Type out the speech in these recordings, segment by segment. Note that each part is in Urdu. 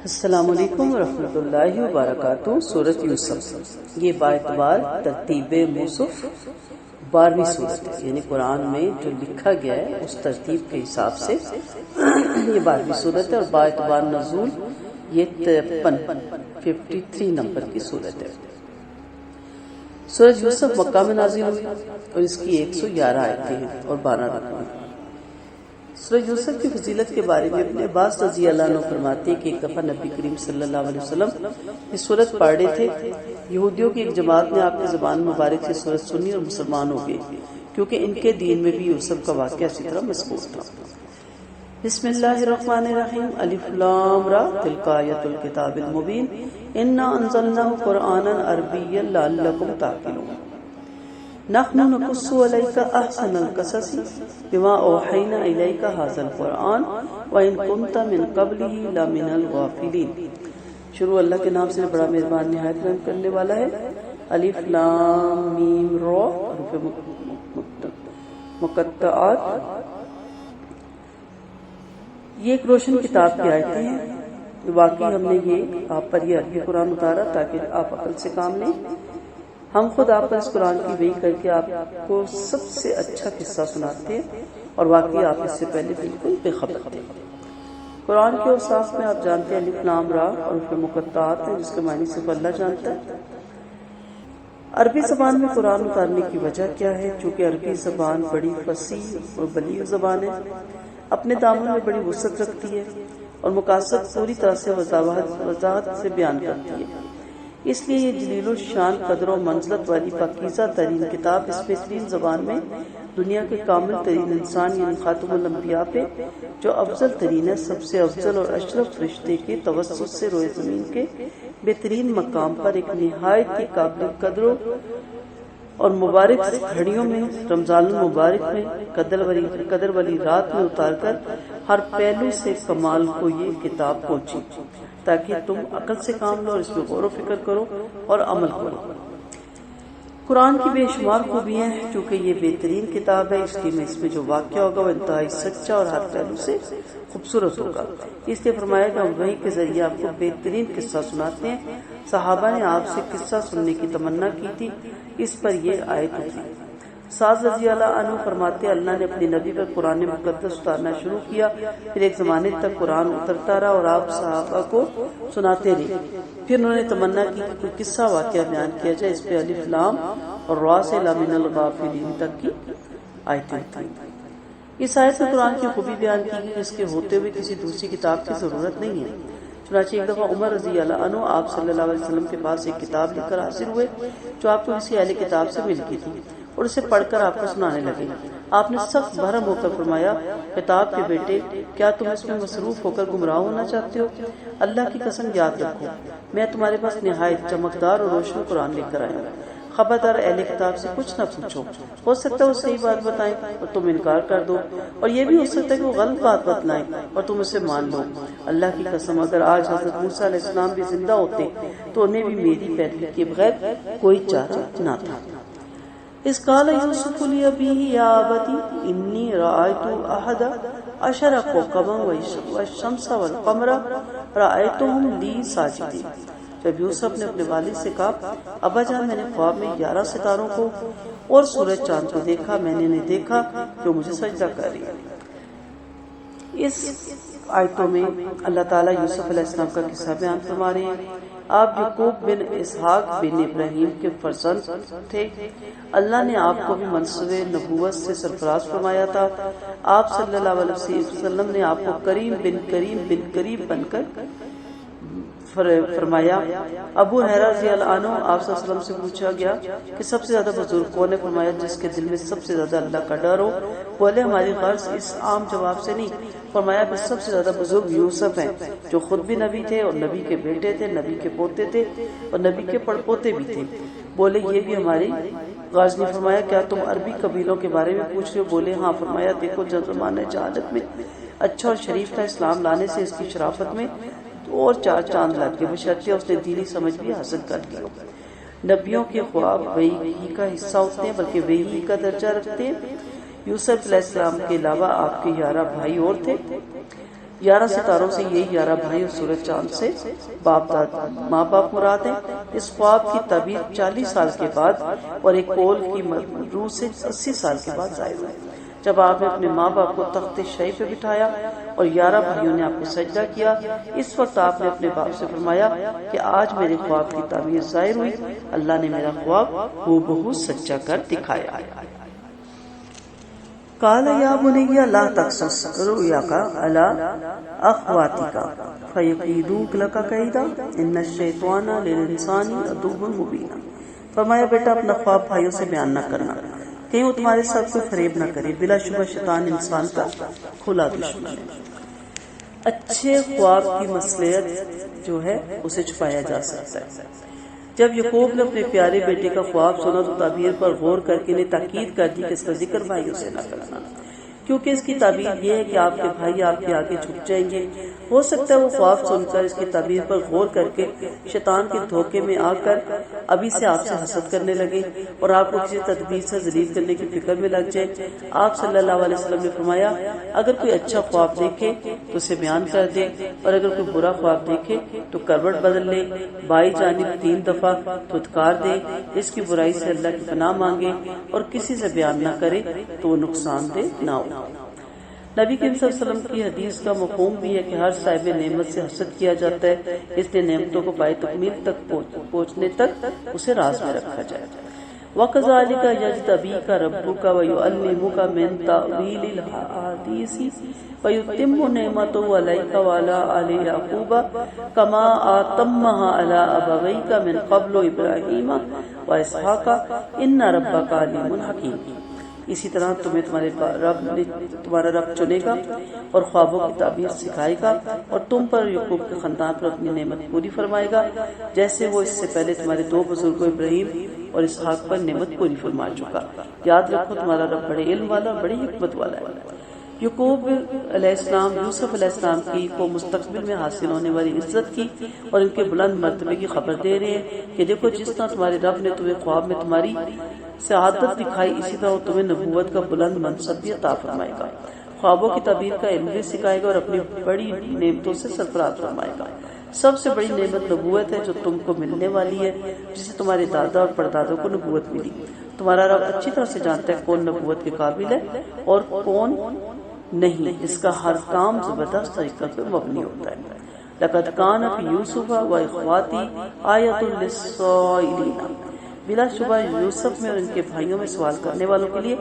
السلام علیکم ورحمۃ اللہ وبرکاتہ۔ سورۃ یوسف یہ باعتبار ترتیب مصحف 12ویں سورت ہے، یعنی قرآن میں جو لکھا گیا ہے اس ترتیب کے حساب سے یہ 12ویں سورت ہے، اور باعتبار نزول یہ 53 نمبر کی سورت ہے۔ سورۃ یوسف مکہ میں نازل ہوئی اور اس کی 111 آیتیں ہیں اور 12 رکوع ہیں۔ سورۃ یوسف کی فضیلت کے بارے میں ابن عباس رضی اللہ عنہ فرماتے ہیں کہ ایک دفعہ نبی کریم صلی اللہ علیہ وسلم یہ سورت پڑھ رہے تھے، یہودیوں کی ایک جماعت نے آپ کی زبان مبارک سے سورت سنی اور مسلمان ہو گئے، کیونکہ ان کے دین میں بھی یوسف کا واقعہ اسی طرح مذکور تھا۔ بسم اللہ الرحمن الرحیم، الف لام را، تلک آیۃ الکتاب المبین، انا انزلناہ قرآنا عربیا لعلکم تعقلون، نحن نقص علیک احسن القصص بما اوحینا الیک ھذا القرآن وان کنت من قبلہ لمن الغافلین۔ شروع اللہ کے نام سے بڑا مہربان نہایت رحم کرنے والا ہے۔ الف لام میم را، حروف مقطعات۔ یہ ایک روشن کتاب کی آیتیں ہیں، واقعی ہم نے یہ آپ پر یہ عربی قرآن اتارا تاکہ آپ عقل سے کام لیں۔ ہم خود آپ پر اس قرآن کی وحی کر کے آپ کو سب سے اچھا قصہ سناتے ہیں، اور واقعی آپ اس سے پہلے بالکل بے خبر تھے۔ قرآن کے اوصاف میں آپ جانتے ہیں الف لام را اور حروف مقطعات ہیں، جس کے معنی صرف اللہ جانتا ہے۔ عربی زبان میں قرآن اتارنے کی وجہ کیا ہے؟ چونکہ عربی زبان بڑی فصیح اور بلیغ زبان ہے، اپنے دامن میں بڑی وسعت رکھتی ہے اور مقاصد پوری طرح سے وضاحت سے بیان کرتی ہے۔ اس لیے یہ جلیل الشان قدر و منزلت والی پاکیزہ ترین کتاب اس بہترین زبان میں دنیا کے کامل ترین انسان یعنی خاتم الانبیاء پہ جو افضل ترین ہے، سب سے افضل اور اشرف فرشتے کے توسط سے روئے زمین کے بہترین مقام پر ایک نہایت ہی قابل قدر اور مبارک گھڑیوں میں رمضان المبارک میں قدر والی رات میں اتار کر ہر پہلو سے کمال کو یہ کتاب پہنچی، تاکہ تم عقل سے کام لو اور اس میں غور و فکر کرو اور عمل کرو۔ قرآن کی بے شمار خوبیاں ہیں، چونکہ یہ بہترین کتاب ہے اس لیے اس میں جو واقعہ ہوگا وہ انتہائی سچا اور ہر پہلو سے خوبصورت ہوگا۔ اس لیے فرمایا کہ ہم وحی کے ذریعے آپ کو بہترین قصہ سناتے ہیں۔ صحابہ نے آپ سے قصہ سننے کی تمنا کی تھی، اس پر یہ آیت اتری۔ سعد رضی اللہ عنہ فرماتے اللہ نے اپنے نبی پر قرآن مقدس اتارنا شروع کیا، پھر ایک زمانے تک قرآن اترتا رہا اور آپ صحابہ کو سناتے رہے۔ پھر انہوں نے تمنا کی کہ کوئی قصہ واقعہ بیان کیا جائے، اس پہ الف لام اور را سے لمن الغافلین تک کی آیتیں تھیں۔ اس آیت میں قرآن کی خوبی بیان کی گئی، اس کے ہوتے ہوئے کسی دوسری کتاب کی ضرورت نہیں ہے۔ چنانچہ ایک دفعہ عمر رضی اللہ عنہ آپ صلی اللہ علیہ وسلم کے پاس ایک کتاب لے کر حاضر ہوئے جو آپ کو کسی اہل کتاب سے مل کی تھی، اور اسے پڑھ کر آپ کو سنانے لگے۔ آپ نے سخت بھرم ہو کر فرمایا، کتاب کے بیٹے، کیا تم اس میں مصروف ہو کر گمراہ ہونا چاہتے ہو؟ اللہ کی قسم یاد رکھو، میں تمہارے پاس نہایت چمکدار اور روشن قرآن لے کر آیا ہوں۔ خبردار اہل کتاب سے کچھ نہ پوچھو، ہو سکتا ہے وہ صحیح بات بتائیں اور تم انکار کر دو، اور یہ بھی ہو سکتا ہے کہ وہ غلط بات بتلائیں اور تم اسے مان لو۔ اللہ کی قسم اگر آج حضرت موسیٰ علیہ السلام بھی زندہ ہوتے تو انہیں بھی میری پیروی کے بغیر کوئی چارہ نہ تھا۔ اس قال یوسف لأبیہ یا ابتی انی رأیت احد عشر کوکبا والشمس والقمر رأیتهم لی ساجدین۔ جب یوسف نے اپنے والد سے کہا، ابا جان میں نے خواب میں 11 ستاروں کو اور سورج چاند کو دیکھا، میں نے انہیں دیکھا جو مجھے سجدہ کر رہی ہے۔ اس آیتوں میں اللہ تعالیٰ یوسف علیہ السلام کا قصہ بیان فرما رہے ہیں۔ آپ یعقوب بن اسحاق بن ابراہیم کے فرزند تھے۔ اللہ نے آپ کو بھی منصب نبوت سے سرفراز فرمایا تھا۔ آپ صلی اللہ علیہ وسلم نے آپ کو کریم بن کریم بن کر فرمایا۔ ابو ہریرہ رضی اللہ عنہ آپ صلی اللہ علیہ وسلم سے پوچھا گیا کہ سب سے زیادہ بزرگ کون ہے؟ فرمایا جس کے دل میں سب سے زیادہ اللہ کا ڈر ہو۔ بولے ہماری غرض اس عام جواب سے نہیں، فرمایا کہ سب سے زیادہ بزرگ یوسف ہیں جو خود بھی نبی تھے اور نبی کے بیٹے تھے، نبی کے پوتے تھے اور نبی کے پڑپوتے بھی تھے۔ بولے یہ بھی ہماری غرض نہیں۔ فرمایا کیا تم عربی قبیلوں کے بارے میں پوچھ رہے ہو؟ بولے ہاں۔ فرمایا دیکھو جب زمانہ جہالت میں اچھا اور شریف تھا، اسلام لانے سے اس کی شرافت میں اور 4 چاند لگ گئے، بشرطیہ اس نے دینی سمجھ بھی حاصل کر لی۔ نبیوں کے خواب وحی کا حصہ ہوتے ہیں، بلکہ وحی کا درجہ رکھتے ہیں۔ یوسف علیہ السلام کے علاوہ آپ کے 11 بھائی اور تھے۔ 11 ستاروں سے یہ 11 بھائی اور سورج چاند سے باپ دادا ماں باپ مراد ہیں۔ اس خواب کی تعبیر 40 سال کے بعد اور ایک قول کی روح سے 80 سال کے بعد ظاہر ہوئی، جب آپ نے اپنے ماں باپ کو تخت شاہی پہ بٹھایا اور 11 بھائیوں نے آپ کو سجدہ کیا۔ اس وقت آپ نے اپنے باپ سے فرمایا کہ آج میرے خواب کی تعبیر ظاہر ہوئی، اللہ نے میرا خواب ہو سچا کر دکھایا۔ قال یا بنی لا تقصص رؤیاک علی اخواتک فیکیدوا لک کیدا ان الشیطان للانسان عدو مبین۔ فرمایا بیٹا اپنا خواب بھائیوں سے بیان نہ کرنا، کہیں وہ تمہارے ساتھ کوئی فریب نہ کرے، بلا شبہ شیطان انسان کا کھلا دشمن ہے۔ اچھے خواب کی مصلحت جو ہے اسے چھپایا جا سکتا ہے۔ جب یعقوب نے اپنے پیارے بیٹے کا خواب سنا تو تعبیر پر غور کر کے انہیں تاکید کر دی کہ اس کا ذکر بھائیوں سے نہ کرنا، کیونکہ اس کی تعبیر یہ ہے کہ آپ کے بھائی آپ کے آگے جھک جائیں گے۔ ہو سکتا ہے وہ خواب سن کر اس کی تعبیر پر غور کر کے شیطان کے دھوکے میں آ کر ابھی سے آپ سے حسد کرنے لگے اور آپ کو کسی تدبیر سے ذلیل کرنے کی فکر میں لگ جائے۔ آپ صلی اللہ علیہ وسلم نے فرمایا اگر کوئی اچھا خواب دیکھے تو اسے بیان کر دے، اور اگر کوئی برا خواب دیکھے تو کروٹ بدل لے، بائیں جانب 3 دفعہ دھتکار دے، اس کی برائی سے اللہ کی پناہ مانگے اور کسی سے بیان نہ کرے تو وہ نقصان دہ نہ ہو۔ نبی کریم صلی اللہ علیہ وسلم کی حدیث کا مفہوم بھی ہے کہ ہر صاحب نعمت سے حسد کیا جاتا ہے، اس لیے نعمتوں کو پائے تکمیل تک پہنچنے تک اسے راز میں رکھا جائے۔ وَكَذَلِكَ يَجْتَبِيكَ رَبُّكَ وَيُعَلِّمُكَ مِن تَأْوِيلِ الْأَحَادِيثِ وَيُتِمُّ نِعْمَتَهُ عَلَيْكَ وَعَلَىٰ آلِ يَعْقُوبَ كَمَا أَتَمَّهَا عَلَىٰ أَبَوَيْكَ مِن قَبْلُ إِبْرَاهِيمَ وَإِسْحَاقَ إِنَّ رَبَّكَ عَلِيمٌ حَكِيمٌ۔ اسی طرح تمہیں تمہارا رب چنے گا اور خوابوں کی تعبیر سکھائے گا اور تم پر یعقوب کے خاندان پر اپنی نعمت پوری فرمائے گا، جیسے وہ اس سے پہلے تمہارے 2 بزرگوں ابراہیم اور اسحاق پر نعمت پوری فرما چکا۔ یاد رکھو تمہارا رب بڑے علم والا اور بڑی حکمت والا ہے۔ یعقوب علیہ السلام یوسف علیہ السلام کی کو مستقبل میں حاصل ہونے والی عزت کی اور ان کے بلند مرتبے کی خبر دے رہے ہیں کہ دیکھو جس طرح تمہارے رب نے تمہیں خواب میں تمہاری سعادت دکھائی، اسی طرح وہ تمہیں نبوت کا بلند منصب بھی عطا فرمائے گا، خوابوں کی تعبیر کا علم بھی سکھائے گا اور اپنی بڑی نعمتوں سے سرفراز فرمائے گا۔ سب سے بڑی نعمت نبوت ہے جو تم کو ملنے والی ہے، جسے تمہارے دادا اور پردادوں کو نبوت ملی۔ تمہارا رب اچھی طرح سے جانتا ہے کون نبوت کے قابل ہے اور کون نہیں، اس کا ہر کام زبردست طریقہ پہ مبنی ہوتا ہے۔ لقد کان فی یوسف و اخواتی آیۃ للسائلین، بلا شبہ یوسف میں اور ان کے بھائیوں میں سوال کرنے والوں کے لیے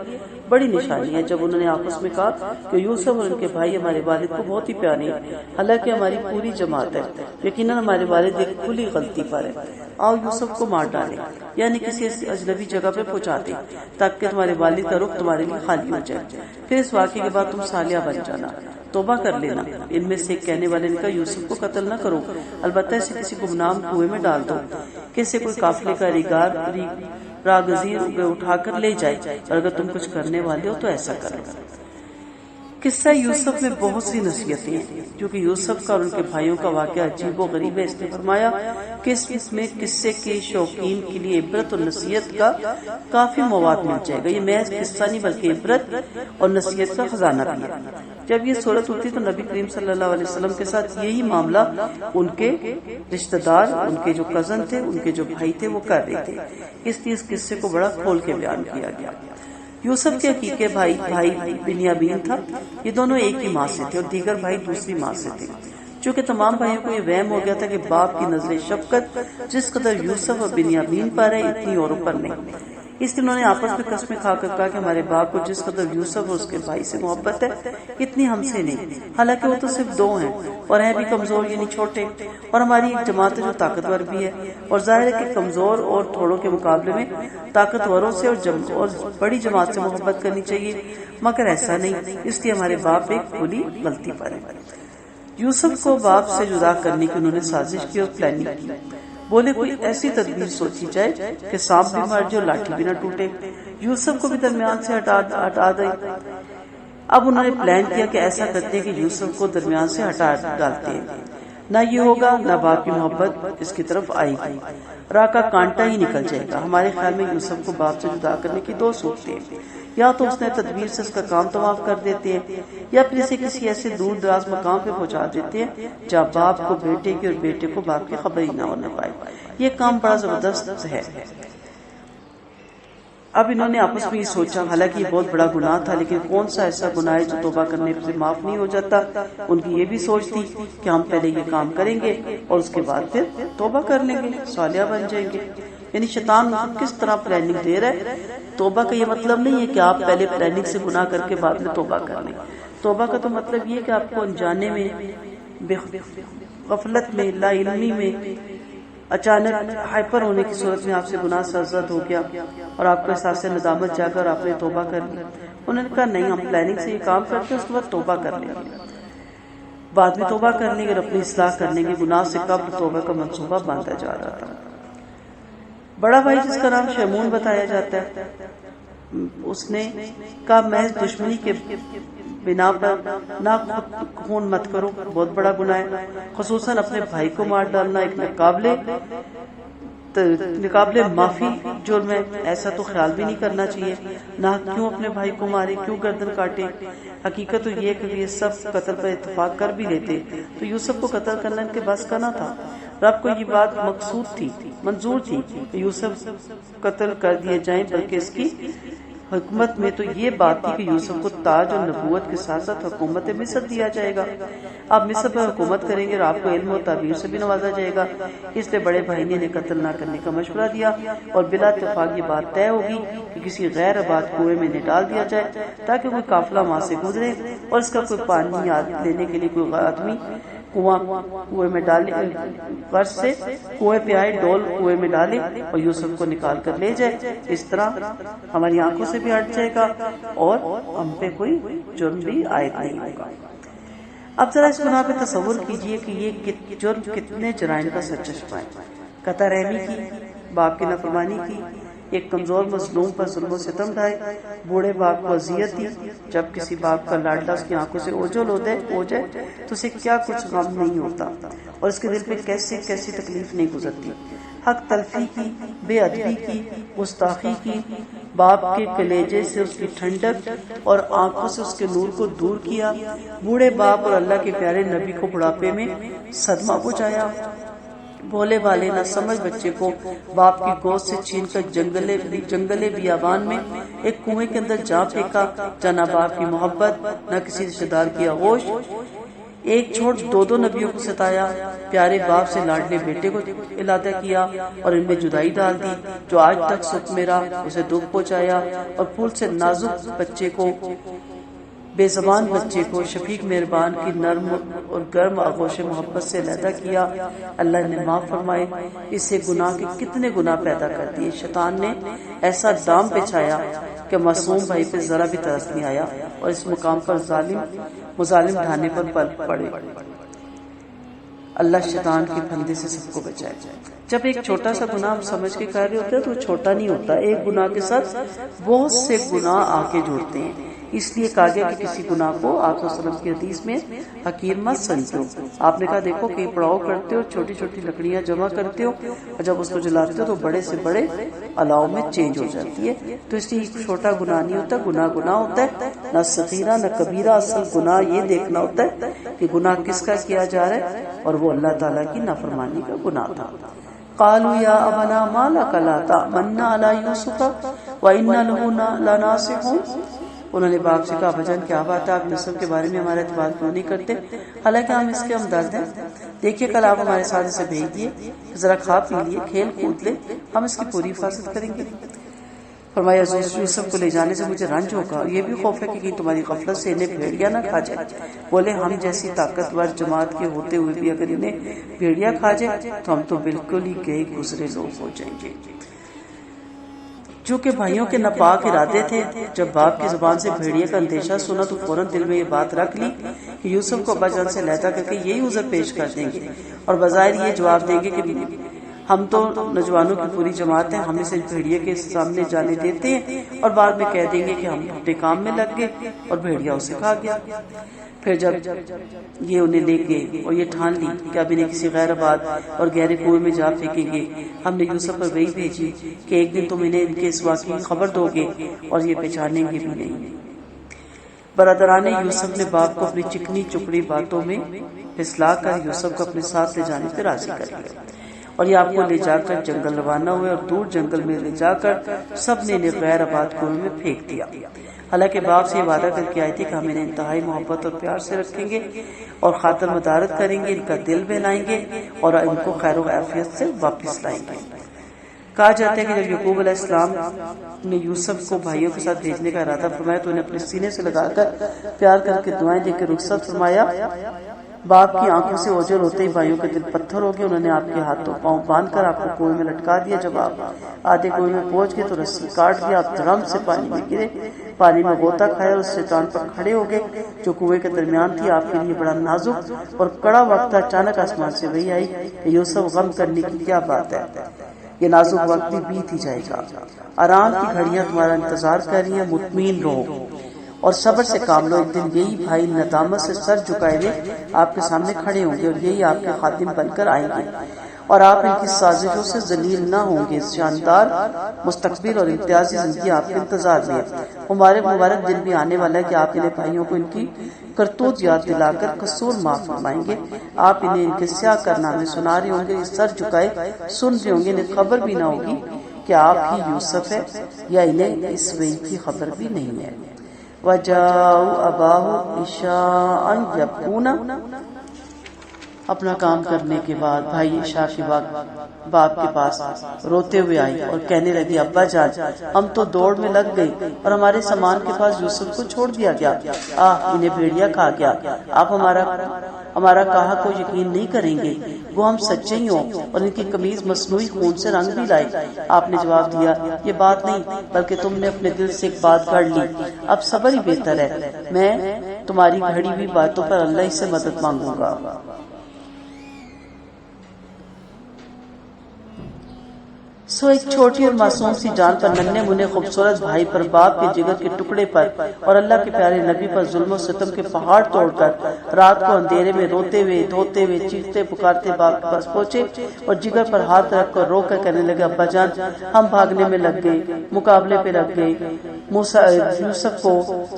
بڑی نشانی ہے۔ جب انہوں نے آپس میں کہا کہ یوسف اور ان کے بھائی ہمارے والد کو بہت ہی پیارے ہیں، حالانکہ ہماری پوری جماعت ہے، یقیناً ہمارے والد ایک کھلی غلطی پر ہے، آؤ یوسف کو مار ڈالیں، یعنی کسی اجنبی جگہ پہ پہنچا دیں تاکہ تمہارے والد کا رخ تمہارے لیے خالی ہو جائے، پھر اس واقعے کے بعد تم صالحہ بن جانا، توبہ کر لینا۔ ان میں سے ایک کہنے والے نے کہا یوسف کو قتل نہ کرو، البتہ اسے کسی گمنام کنویں میں ڈال دو کہ اسے کوئی قافلے کا راگزیر اٹھا کر لے جائے، اور اگر تم کچھ کرنے والے ہو تو ایسا کرو۔ قصہ یوسف میں بہت سی نصیحتیں ہیں، کیونکہ یوسف کا اور ان کے بھائیوں کا واقعہ عجیب و غریب ہے، اس نے فرمایا کہ اس میں قصے کے شوقین کے لیے عبرت اور نصیحت کا کافی مواد مل جائے گا۔ یہ محض قصہ نہیں بلکہ عبرت اور نصیحت کا خزانہ بھی ہے۔ جب یہ صورت ہوتی تو نبی کریم صلی اللہ علیہ وسلم کے ساتھ یہی معاملہ ان کے رشتہ دار، ان کے جو کزن تھے، ان کے جو بھائی تھے وہ کر رہے تھے، اس لیے اس قصے کو بڑا کھول کے بیان کیا گیا۔ یوسف کے حقیقی بھائی بنیامین تھا، یہ دونوں ایک ہی ماں سے تھے اور دیگر بھائی دوسری ماں سے تھے، چونکہ تمام بھائیوں کو یہ وہم ہو گیا تھا کہ باپ کی نظر شفقت جس قدر یوسف اور بنیامین پر ہے اتنی اوروں پر نہیں، اس لیے انہوں نے آپس میں قسمیں کھا کر کہا کہ ہمارے باپ کو جس قدر یوسف اور اس کے بھائی سے محبت ہے اتنی ہم سے نہیں، حالانکہ وہ تو صرف 2 ہیں اور ہیں بھی کمزور یعنی چھوٹے، اور ہماری ایک جماعت ہے جو طاقتور بھی ہے، اور ظاہر ہے کہ کمزور اور تھوڑوں کے مقابلے میں طاقتوروں سے اور بڑی جماعت سے محبت کرنی چاہیے، مگر ایسا نہیں، اس لیے ہمارے باپ ایک کھلی غلطی پر ہے۔ یوسف کو باپ سے جدا کرنے کی انہوں نے سازش کی اور پلاننگ کی، بولے کوئی ایسی تدبیر سوچی جائے کہ سانپ بھی مر جائے لاٹھی بھی نہ ٹوٹے، یوسف کو بھی درمیان سے ہٹا دے۔ اب انہوں نے پلان کیا کہ ایسا کرتے ہیں کہ یوسف کو درمیان سے ہٹا ڈالتے ہیں، نہ یہ ہوگا نہ باپ کی محبت اس کی طرف آئے گی، راہ کا کانٹا ہی نکل جائے گا۔ ہمارے خیال میں یوسف کو باپ سے جدا کرنے کی 2 صورتیں ہیں، یا تو اس نے تدبیر سے اس کا کام تمام کر دیتے ہیں یا پھر اسے کسی ایسے دور دراز مقام پہ پہنچا دیتے ہیں جہاں باپ کو بیٹے کی اور بیٹے کو باپ کی خبر ہی نہ ہونے پائے. یہ کام بڑا زبردست ہے. اب انہوں نے آپس میں یہ سوچا، حالانکہ یہ بہت بڑا گناہ تھا، لیکن کون سا ایسا گناہ ہے جو توبہ کرنے سے معاف نہیں ہو جاتا. ان کی یہ بھی سوچ تھی کہ ہم پہلے یہ کام کریں گے اور اس کے بعد پھر توبہ کر لیں گے، صالحہ بن جائیں گے. یعنی شیطان کس طرح پلاننگ دے رہا ہے. توبہ کا یہ مطلب نہیں ہے کہ آپ پہلے پلاننگ سے گناہ کر کے بعد میں توبہ کر لیں. توبہ کا تو مطلب یہ ہے کہ آپ کو انجانے میں، غفلت میں، لا علمی میں، اچانک ہائپر ہونے کی صورت میں آپ سے گناہ سرزد ہو گیا اور آپ کے احساس ندامت جا کر آپ نے توبہ کر لی. انہوں نے کہا نہیں، ہم پلاننگ سے یہ کام کرتے ہیں، اس کے بعد توبہ کر لیں گے، بعد میں توبہ کر لیں گے اور اپنی اصلاح کر لیں گے. گناہ سے قبل توبہ کا منصوبہ باندھا جا رہا تھا. بڑا بھائی جس کا نام شیمون بتایا جاتا ہے، اس نے کہا میں دشمنی کے بنا پر نہ خون مت کرو، بہت بڑا گناہ ہے، خصوصاً اپنے بھائی کو مار ڈالنا ایک ناقابل معافی جرم ہے. ایسا تو خیال بھی نہیں کرنا چاہیے. نہ کیوں اپنے بھائی کو مارے، کیوں گردن کاٹے. حقیقت تو یہ کہ یہ سب قتل پر اتفاق کر بھی لیتے تو یوسف کو قتل کرنا ان کے بس کا نہ تھا. رب کو یہ بات مقصود تھی، منظور تھی کہ یوسف قتل کر دیے جائیں، بلکہ اس کی حکمت میں تو یہ بات تھی کہ یوسف کو تاج اور نبوت کے ساتھ ساتھ حکومت مصر دیا جائے گا. آپ مصر پر حکومت کریں گے اور آپ کو علم و تعبیر سے بھی نوازا جائے گا. اس لیے بڑے بھائی نے انہیں قتل نہ کرنے کا مشورہ دیا اور بلا اتفاق یہ بات طے ہوگی کہ کسی غیر آباد کنویں میں انہیں ڈال دیا جائے تاکہ کوئی قافلہ وہاں سے گزرے اور اس کا کوئی پانی لینے کے لیے کوئی آدمی کنویں میں ڈالے، فرش سے کنویں پہ آئے، ڈول کنویں میں ڈالے اور یوسف کو نکال کر لے جائے. اس طرح ہماری آنکھوں سے بھی ہٹ جائے گا اور ہم پہ کوئی جرم بھی عائد نہیں ہوگا. اب ذرا اس گناہ پہ تصور کیجئے کہ یہ جرم کتنے جرائم کا سرچشمہ ہے. قطع رحمی کی، باپ کی نافرمانی کی، ایک کمزور مظلوم پر ظلم و ستم ڈھائے، بوڑھے باپ کو اذیت دی. جب کسی باپ کا لاڈلا اس کی آنکھوں سے اوجھل ہو جائے تو اسے کیا کچھ غم نہیں ہوتا اور اس کے دل پہ کیسی تکلیف نہیں گزرتی. حق تلفی کی، بے ادبی کی، گستاخی کی، باپ کے کلیجے سے اس کی ٹھنڈک اور آنکھوں سے اس کے نور کو دور کیا. بوڑھے باپ اور اللہ کے پیارے نبی کو بڑھاپے میں صدمہ پہنچایا. بھولے والے نہ سمجھ بچے کو باپ کی گود سے چھین کر جنگلے بیابان میں ایک کنویں کے اندر جا پھینکا. جہاں نہ باپ کی محبت، نہ کسی رشتے دار کی آغوش. ایک چھوڑ دو نبیوں کو ستایا، پیارے باپ سے لاڈلے بیٹے کو علادہ کیا اور ان میں جدائی ڈال دی. جو آج تک سکھ میرا اسے دکھ پہنچایا اور پھول سے نازک بچے کو، بے زبان بچے کو شفیق مہربان کی نرم اور گرم آغوش محبت سے علیحدہ کیا. اللہ نے معاف فرمائے. اس سے گناہ کے کتنے گناہ پیدا کر دیے. شیطان نے ایسا دام بچھایا کہ معصوم بھائی پہ ذرا بھی ترس نہیں آیا اور اس مقام پر مظالم ڈھانے پر پل پڑے. اللہ شیطان کے پھندے سے سب کو بچائے. جب ایک چھوٹا سا گناہ ہم سمجھ کے کر رہے ہوتے ہیں تو وہ چھوٹا نہیں ہوتا. ایک گناہ کے ساتھ بہت سے گناہ آ کے جڑتے ہیں. اس لیے کہا گیا کہ کسی گناہ کو آپ صلی اللہ علیہ وسلم کی حدیث میں حقیر مت سمجھو. آپ نے کہا دیکھو کہ پڑاؤ کرتے ہو، چھوٹی چھوٹی لکڑیاں جمع کرتے ہو اور جب اس کو جلاتے ہو تو بڑے سے بڑے الاؤ میں چینج ہو جاتی ہے. تو اس لیے چھوٹا گناہ نہیں ہوتا، گناہ ہوتا ہے. نہ صغیرہ نہ کبیرہ، اصل گناہ یہ دیکھنا ہوتا ہے کہ گناہ کس کا کیا جا رہا ہے اور وہ اللہ تعالیٰ کی نافرمانی کا گناہ تھا. قالوا یا ابنا ما لک لا تأمنا علی یوسف وإنا له لناصحون. انہوں نے باپ سے کہا بھجن کیا بات ہے، آپ یوسف کے بارے میں ہمارا اعتبار کیوں نہیں کرتے، حالانکہ ہم اس کے ہمدرد ہیں. دیکھیے کل آپ ہمارے ساتھ اسے بھیج دیے، ذرا کھا پی لیے، کھیل کود لے، ہم اس کی پوری حفاظت کریں گے. فرمایا یوسف کو لے جانے سے مجھے رنج ہوگا، یہ بھی خوف ہے کہ کہیں تمہاری غفلت سے انہیں بھیڑیا نہ کھا جائے. بولے ہم جیسی طاقتور جماعت کے ہوتے ہوئے بھی اگر انہیں بھیڑیا کھا جائے تو ہم تو بالکل ہی گئے گزرے لوگ ہو جائیں گے. چونکہ بھائیوں کے ناپاک ارادے تھے، جب باپ کی زبان سے بھیڑیے کا اندیشہ سنا تو فوراً دل میں یہ بات رکھ لی کہ یوسف کو ابا جان سے علیحدہ کر کے یہی عذر پیش کر دیں گے اور بظاہر یہ جواب دیں گے کہ ہم تو نوجوانوں کی پوری جماعت ہیں، ہم اسے بھیڑیے کے سامنے جانے دیتے ہیں اور بعد میں کہہ دیں گے کہ ہم اپنے کام میں لگ گئے اور بھیڑیا اسے کھا گیا۔ پھر جب یہ انہیں لے گئے اور یہ ٹھان لی کہ اب انہیں کسی غیر آباد اور گہرے کنویں میں جا پھینکیں گے، ہم نے یوسف پر وحی بھیجی کہ ایک دن تم انہیں ان کے اس واقعے کی خبر دو گے اور یہ پہچانیں گے بھی نہیں۔ برادران یوسف نے باپ کو اپنی چکنی چپڑی باتوں میں پھسلا کر یوسف کو اپنے ساتھ لے جانے پہ راضی کر لیا، اور یہ آپ کو لے جا کر جنگل روانہ ہوئے اور دور جنگل میں لے جا کر سب نے انہیں غیر آباد کنویں میں پھینک دیا۔ حالانکہ باپ سے یہ وعدہ کر کے آئے تھے کہ ہم انہیں انتہائی محبت اور پیار سے رکھیں گے اور خاطر مدارت کریں گے، ان کا دل بہلائیں گے اور ان کو خیر و عافیت سے واپس لائیں گے۔ کہا جاتا ہے کہ جب یعقوب علیہ السلام نے یوسف کو بھائیوں کے ساتھ بھیجنے کا ارادہ فرمایا تو انہیں اپنے سینے سے لگا کر پیار کر کے دعائیں دے کے رخصت فرمایا۔ باپ کی آنکھوں سے اوجھل ہوتے ہی بھائیوں کے دل پتھر ہو گئے، انہوں نے آپ کے ہاتھوں پاؤں باندھ کر آپ کو کنویں میں لٹکا دیا۔ جب آپ آدھے کنویں میں پہنچ گئے تو رسی کاٹ دیا، آپ دھڑام سے پانی میں گرے، پانی میں غوطہ کھایا اور اس شیطان پر کھڑے ہو گئے جو کنویں کے درمیان تھی۔ آپ کے لیے بڑا نازک اور کڑا وقت تھا۔ اچانک آسمان سے وحی آئی کہ یوسف غم کرنے کی کیا بات ہے، یہ نازک وقت بھی بیت ہی جائے گا، آرام کی گھڑیاں تمہارا انتظار کر رہی ہیں، مطمئن رہو اور صبر سے کام لو۔ ایک دن یہی بھائی ندامت سے سر جھکائے ہوئے آپ کے سامنے کھڑے ہوں گے اور یہی آپ کے خادم بن کر آئیں گے اور آپ ان کی سازشوں سے ذلیل نہ ہوں گے۔ شاندار مستقبل اور امتیازی زندگی آپ کے انتظار میں ہے۔ ہمارے مبارک دن بھی آنے والا ہے کہ آپ انہیں بھائیوں کو ان کی کرتوت یاد دلا کر قصور معاف فرمائیں گے۔ آپ انہیں ان کے سیاہ کارنامے سنا رہے ہوں گے، سر جھکائے سن رہے ہوں گے، انہیں خبر بھی نہ ہوگی کہ آپ ہی یوسف ہے، یا انہیں اس وحی کی خبر بھی نہیں ہے۔ وَجَاءُوا أَبَاهُمْ عِشَاءً يَبْكُونَ۔ اپنا کام کرنے کے بعد بھائی عشاء کے وقت باپ کے پاس روتے ہوئے آئی اور کہنے لگی، ابا جان ہم تو دوڑ میں لگ گئے اور ہمارے سامان کے پاس یوسف کو چھوڑ دیا گیا، انہیں بھیڑیا کھا گیا۔ آپ ہمارا کہا کو یقین نہیں کریں گے، وہ ہم سچے ہی ہوں اور ان کی قمیض مصنوعی خون سے رنگ بھی لائے۔ آپ نے جواب دیا، یہ بات نہیں بلکہ تم نے اپنے دل سے ایک بات گھڑ لی، اب صبر ہی بہتر ہے، میں تمہاری گھڑی ہوئی باتوں پر اللہ ہی سے مدد مانگوں گا۔ ایک چھوٹی اور معصوم سی جان پر، ننھے منھے خوبصورت بھائی پر، باپ کے جگر کے ٹکڑے پر اور اللہ کے پیارے نبی پر ظلم و ستم کے پہاڑ توڑ کر رات کو اندھیرے میں روتے ہوئے دھوتے ہوئے چیختے پکارتے باپ کے پاس پہنچے اور جگر پر ہاتھ رکھ کر رو کر کہنے لگے، ابا جان ہم بھاگنے میں لگ گئے، مقابلے پہ لگ گئے، یوسف کو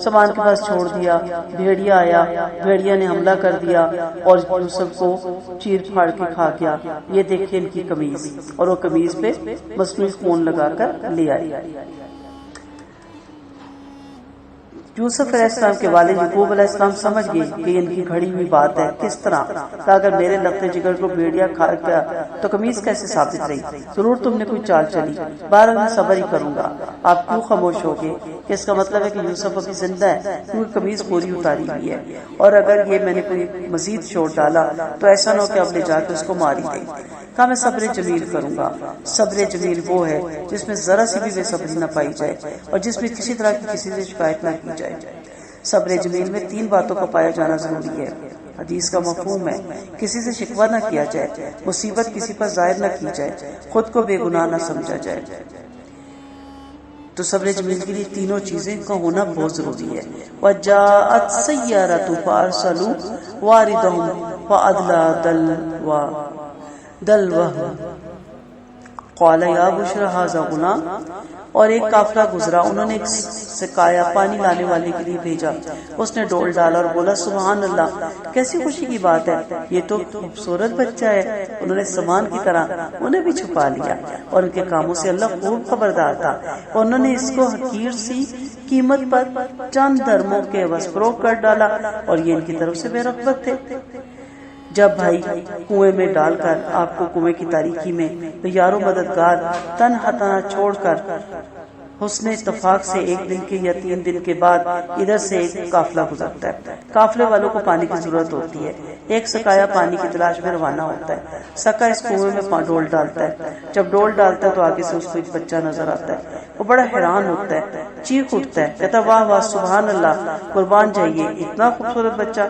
سامان کے پاس چھوڑ دیا، بھیڑیا آیا، بھیڑیا نے حملہ کر دیا اور یوسف کو چیر پھاڑ کے کھا گیا، یہ دیکھیں ان کی قمیض، اور وہ قمیض پہ مصنوعی خون لگا کر لے آئی۔ یوسف علیہ السلام کے والد یعقوب علیہ السلام سمجھ گئے کہ ان کی گھڑی ہوئی بات ہے، کس طرح کہ اگر میرے لختے جگر کو بھیڑیا کھا گیا تو قمیض کیسے ثابت رہی، ضرور تم نے کوئی چال چلی، بہرحال میں صبر ہی کروں گا۔ آپ کیوں خاموش ہو گئے؟ اس کا مطلب ہے کہ یوسف ابھی زندہ ہے، کیونکہ قمیض پوری اتاری ہوئی ہے، اور اگر یہ میں نے کوئی مزید شور ڈالا تو ایسا نہ ہو کہ اب لے جا کے اس کو مار ہی دیں۔ کہا میں صبر جمیل کروں گا۔ صبر جمیل وہ ہے جس میں ذرا سی بھی بے صبری نہ پائی جائے اور جس میں کسی طرح کی کسی سے شکایت نہ کی جائے۔ صبر جمیل میں 3 باتوں کا پایا جانا ضروری ہے۔ حدیث کا مفہوم ہے کسی سے شکوہ نہ کیا جائے، مصیبت کسی پر ظاہر نہ کی جائے، خود کو بے گناہ نہ سمجھا جائے۔ تو صبر جمیل کے لیے تینوں چیزیں کا ہونا بہت ضروری ہے۔ وَجَاءَتْ سَيَّارَةٌ فَأَرْسَلُوا وَارِدَهُمْ فَأَدْلَىٰ دَلْوَهُ قَالَ يَا بُشْرَىٰ هَٰذَا غُلَامٌ۔ اور ایک قافلہ گزرا، انہوں نے ایک سقایا پانی لانے والے کے لیے بھیجا، اس نے ڈول ڈالا اور بولا، سبحان اللہ، کیسی خوشی کی بات ہے، یہ تو خوبصورت بچہ ہے۔ انہوں نے سامان کی طرح انہیں بھی چھپا لیا اور ان کے کاموں سے اللہ خوب خبردار تھا، اور انہوں نے اس کو حقیر سی قیمت پر چند درموں کے عوض فروخت کر ڈالا، اور یہ ان کی طرف سے بے رغبت تھے۔ جب بھائی کنویں میں ڈال کر آپ کو کنویں کی تاریکی میں یارو مددگار تنہا چھوڑ کر حسن اتفاق سے 1 دن کے یا 3 دن کے بعد ادھر سے ایک قافلہ گزرتا ہے۔ قافلے والوں کو پانی کی ضرورت ہوتی ہے، ایک سقایا پانی کی تلاش میں روانہ ہوتا ہے۔ سقا اس کنویں میں ڈول ڈالتا ہے، جب ڈول ڈالتا ہے تو آگے سے اس کو ایک بچہ نظر آتا ہے، وہ وہ بڑا حیران ہوتا ہے، چیخ اٹھتا ہے، کہتا واہ واہ سبحان اللہ، قربان جائیے، اتنا خوبصورت بچہ،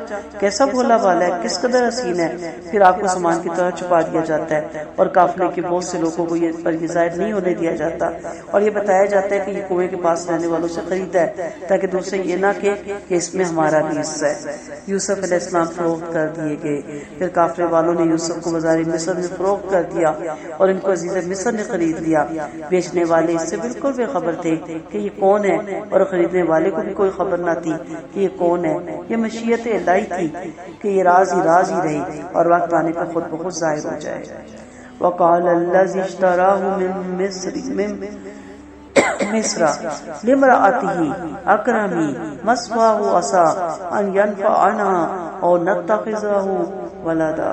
کیسا بھولا بالا ہے، کس قدر حسین ہے۔ پھر آپ کو سامان کی طرح چھپا دیا جاتا ہے اور قافلے کے بہت سے لوگوں کو یہ ظاہر نہیں ہونے دیا جاتا، اور یہ بتایا جاتا ہے کہ یہ کنویں کے پاس رہنے والوں سے خریدا ہے تاکہ دوسرے یہ نہ کہ اس میں ہمارا بھی حصہ ہے۔ یوسف علیہ السلام فروخت کر دیے گئے۔ پھر قافلے والوں نے یوسف کو بازار مصر میں فروخت کر دیا اور ان کو عزیز مصر نے خرید لیا۔ بیچنے والے اس سے بالکل بے خبر تھے کہ یہ کون ہے، اور خریدنے والے کو بھی کوئی خبر نہ تھی کہ یہ کون ہے۔ یہ مشیت الہی تھی کہ یہ راز ہی رہے اور وقت آنے پر خود بخود ظاہر ہو جائے۔ وقال الذي اشتراه من مصر لامرأته اکرمی مثواه عسى ان ينفعنا او نتخذه ولدا۔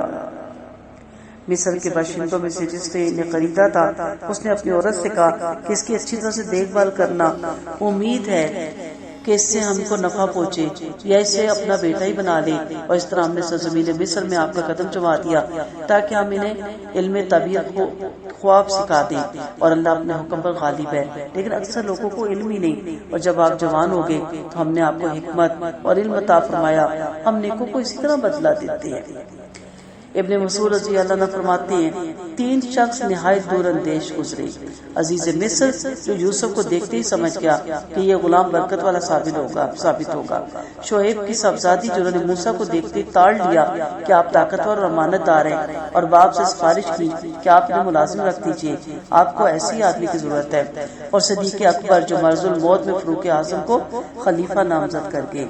مصر کے باشندوں میں سے جس نے انہیں خریدا تھا اس نے اپنی عورت سے کہا کہ اس کی اچھی طرح سے دیکھ بھال کرنا، امید ہے کہ اس سے ہم کو نفع پہنچے یا اسے اپنا بیٹا ہی بنا لے، اور اس طرح ہم نے سرزمین مصر میں آپ کا قدم جما دیا تاکہ ہم انہیں علم تعبیر خواب سکھا دیں، اور اللہ اپنے حکم پر غالب ہے، لیکن اکثر لوگوں کو علم ہی نہیں۔ اور جب آپ جوان ہو گئے تو ہم نے آپ کو حکمت اور علم عطا فرمایا، ہم نیکوں کو اسی طرح بدلہ دیتے ہیں۔ ابن مسعود رضی اللہ عنہ فرماتے ہیں 3 شخص نہایت دور اندیش گزرے۔ عزیز مصر جو یوسف کو دیکھتے ہی سمجھ گیا کہ یہ غلام برکت والا ثابت ہوگا۔ شعیب کی صاحبزادی جنہوں نے موسیٰ کو دیکھتے ہی تاڑ لیا کہ آپ طاقتور اور امانت دار ہیں، اور باپ سے سفارش کی کہ آپ انہیں ملازم رکھ دیجیے، آپ کو ایسی آدمی کی ضرورت ہے۔ اور صدیق اکبر جو مرض الموت میں فاروق اعظم کو خلیفہ نامزد کر گئے۔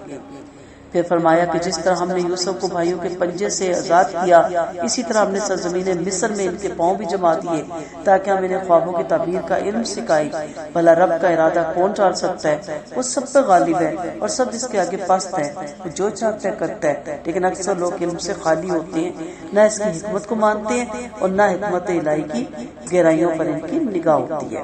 پھر فرمایا کہ جس طرح ہم نے یوسف کو بھائیوں کے پنجے سے آزاد کیا، اسی طرح ہم نے سرزمین مصر میں ان کے پاؤں بھی جما دیے تاکہ ہم انہیں خوابوں کی تعبیر کا علم سکھائیں۔ بھلا رب کا ارادہ کون ٹال سکتا ہے؟ وہ سب پہ غالب ہے اور سب اس کے آگے پست ہے، وہ جو چاہتا ہے کرتا ہے، لیکن اکثر لوگ علم سے خالی ہوتے ہیں، نہ اس کی حکمت کو مانتے ہیں اور نہ حکمت الہی کی گہرائیوں پر ان کی نگاہ ہوتی ہے۔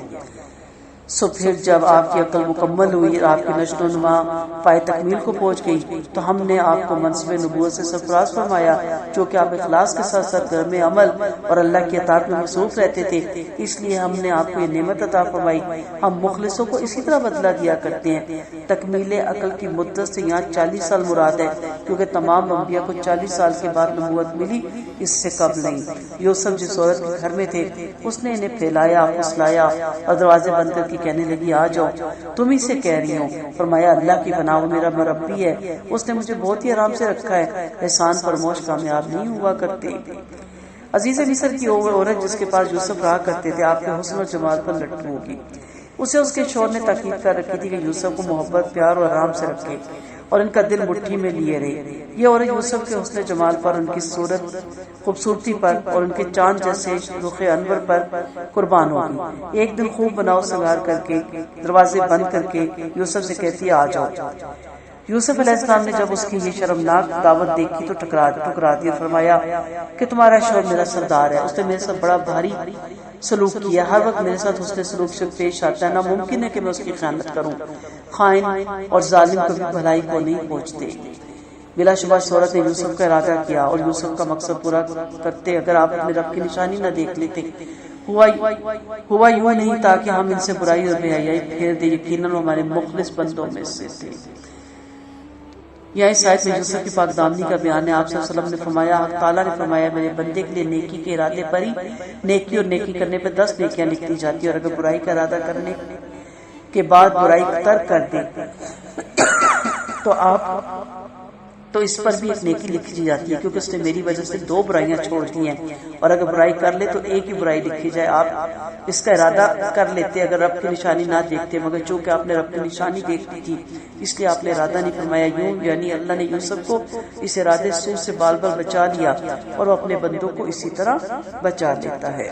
سو پھر جب آپ کی عقل مکمل ہوئی اور آپ کی نشو و نما پائے تکمیل کو پہنچ گئی تو ہم نے آپ کو منصب نبوت سے سرفراز فرمایا، جو کہ آپ اخلاص کے ساتھ سرگرم عمل اور اللہ کی اطاعت میں مصروف رہتے تھے، اس لیے ہم نے آپ کو یہ نعمت عطا فرمائی۔ ہم مخلصوں کو اسی طرح بدلہ دیا کرتے ہیں۔ تکمیل عقل کی مدت سے یہاں 40 سال مراد ہے، کیونکہ تمام انبیاء کو 40 سال کے بعد نبوت ملی، اس سے قبل نہیں۔ یوسف جس عورت کے گھر میں تھے اس نے انہیں پھیلایا، پھسلایا اور دروازے بند کر کے کہنے لگی آ جاؤ، تم ہی سے کہہ رہی ہوں۔ فرمایا اللہ کی پناہ، وہ میرا مربی ہے، اس نے مجھے بہت ہی آرام سے رکھا ہے، احسان فرموش کامیاب نہیں ہوا کرتے۔ عزیز مصر کی عورت جس کے پاس یوسف رہا کرتے تھے آپ کے حسن و جمال پر لٹو ہوگی۔ اسے اس کے شوہر نے تاکید کر رکھی تھی کہ یوسف کو محبت، پیار اور آرام سے رکھے اور ان کا دل مٹھی میں لیے رہے۔ یہ عورت یوسف کے حسن جمال پر، ان کی صورت خوبصورتی پر اور ان کے چاند جیسے رخ انور پر قربان ہوگی۔ ایک دن خوب بناؤ سنگار کر کے دروازے بند کر کے یوسف سے کہتی آ جاؤ۔ یوسف علیہ السلام نے جب اس کی یہ شرمناک دعوت دیکھی تو ٹکرا دیا، فرمایا کہ تمہارا شوہر میرا سردار ہے، اس نے میرے ساتھ بڑا بھاری سلوک کیا، ہر وقت میرے ساتھ حسن سلوک سے پیش آتا ہے، ناممکن ہے کہ میں اس کی خیانت کروں۔ خائن اور ظالم کبھی بھلائی کو نہیں پہنچتے۔ بلا شبہ عورت نے یوسف کا ارادہ کیا اور یوسف کا مقصد پورا کرتے اگر آپ اپنے رب کی نشانی نہ دیکھ لیتے۔ ہوا یوں نہیں تاکہ ہم ان سے برائی اور بے حیائی پھیر دیں، یقیناً ہمارے مخلص بندوں میں سے تھے۔ یہاں اس آیت میں یوسف کی پاک دامنی کا بیان ہے۔ آپ صلی اللہ علیہ وسلم نے فرمایا، حق تعالیٰ نے فرمایا میرے بندے کے لیے نیکی کے ارادے پر ہی نیکی اور نیکی کرنے پر 10 نیکیاں لکھی جاتی ہیں، اور اگر برائی کا ارادہ کرنے کے بعد برائی ترک کر دے تو اس پر بھی ایک نیکی لکھی جاتی ہے، کیونکہ اس نے میری وجہ سے 2 برائیاں چھوڑ دی ہیں، اور اگر برائی کر لے تو ایک ہی برائی لکھی جائے۔ آپ اس کا ارادہ کر لیتے اگر رب کی نشانی نہ دیکھتے، مگر چونکہ آپ نے رب کی نشانی دیکھ لی تھی اس لیے آپ نے ارادہ نہیں فرمایا۔ یوں یعنی اللہ نے یوسف کو اس ارادے سے بال بال بچا لیا، اور وہ اپنے بندوں کو اسی طرح بچا لیتا ہے۔